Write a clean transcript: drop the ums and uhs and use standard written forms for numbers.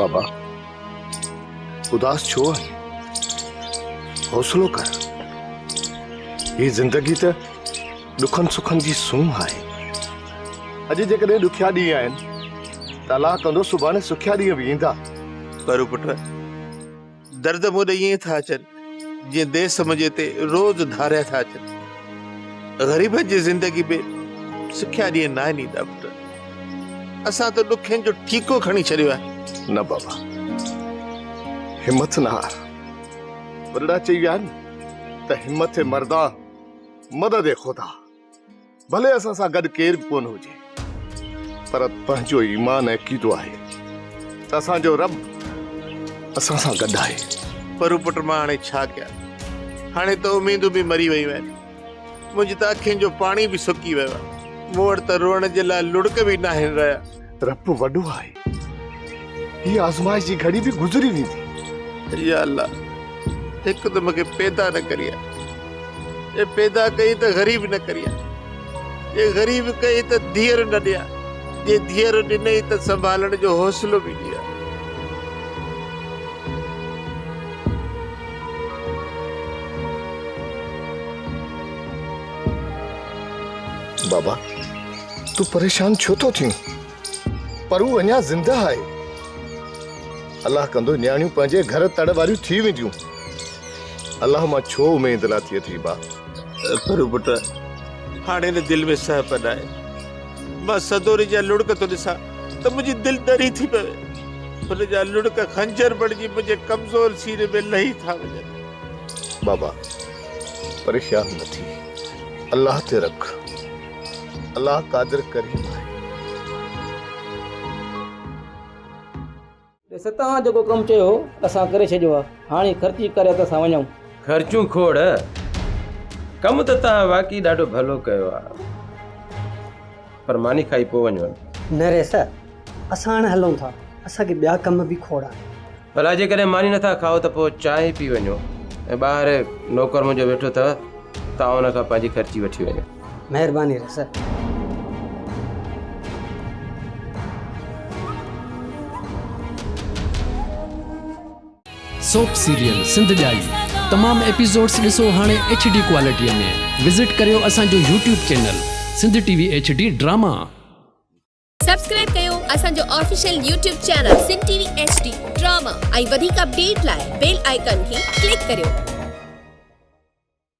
बाबा उदास छो है? हौसलो कर। ये जिंदगी त दुखन सुखन जी सूं है। अॼु जेकॾहिं ॾुखिया ॾींहं आहिनि त अलाह कंदो सुभाणे सुखिया ॾींहं बि ईंदा। पर पुट दर्द मुझे ये था अचनि जे देश समझे ते रोज धारिया था अचनि। गरीब जी जिंदगी में सुखिया ॾींहं न ईंदा पुट। असां तो ॾुखियनि जो ठीको खणी छॾियो आहे। न बाबा हिम्मत न हार। वॾड़ा चई विया आहिनि त हिम्मत मर्दा मदद खुदा। भले असां सां गॾु केर बि कोन हुजे पर पंहिंजो ईमान ऐं क़ीदो आहे त असांजो रब असां सां गॾु आहे। पर पुट मां हाणे छा कयां? हाणे त उम्मीदूं बि मरी वयूं आहिनि। मुंहिंजी त अखियुनि जो पाणी बि सुकी वियो आहे। मूं वटि त रोअण जे लाइ लुड़क बि न आहिनि रहिया। रब वॾो आहे। ही आज़माइश जी घड़ी भी गुज़री वेंदी। या अल्लाह हिकु त मूंखे पैदा न करी आहे। ये पैदा कई त ग़रीब न करी आहे। ये ग़रीब कई त धीअर न ॾिया। ये धीअर ॾिनई त संभालण जो हौसलो बि ॾिया। बाबा तू परेशान छो तो थी? पर वो अञा जिंदा है। अल्लाह कंदो न्याणियूं पंहिंजे घर तड़ वारियूं थी वेंदियूं। अल्लाह मां छो उमेद ला थी बा। पर पुट हाणे न दिल में सहपन आहे। मां सदोरी जा लुड़क तो ॾिसां त मुंहिंजी दिल दरी थी पवे। हुन जा लुड़क खंजर बणिजी मुंहिंजे कमज़ोर सीने में लही था वञनि। बाबा परेशान न थी। अल्लाह ते रख। अल्लाह कादिर करीम है। तव्हां जेको कमु चयो असां करे छॾियो आहे। हाणे ख़र्ची करे त असां वञूं। ख़र्चूं खोड़ कमु त तव्हां वाक़ई ॾाढो भलो कयो आहे। पर मानी खाई पोइ वञो। न रे सर असां हाणे हलूं था। असांखे ॿिया कम बि खोड़ आहे। भला जेकॾहिं मानी नथा खाओ त पोइ चांहि पी वञो ऐं ॿाहिरि नौकर मुंहिंजो वेठो अथव। तव्हां हुन खां पंहिंजी ख़र्ची वठी वञो। महिरबानी रे सर। सोप सीरियल सिंध ॼाई तमाम एपिसोड्स ॾिसो हाणे HD क्वालिटीअ में। विज़िट करियो असांजो YouTube channel Sindh TV HD drama. Subscribe कयो असांजो official YouTube channel Sindh TV HD drama ऐं वधीक अपडेट लाइ बेल आइकन खे क्लिक करियो।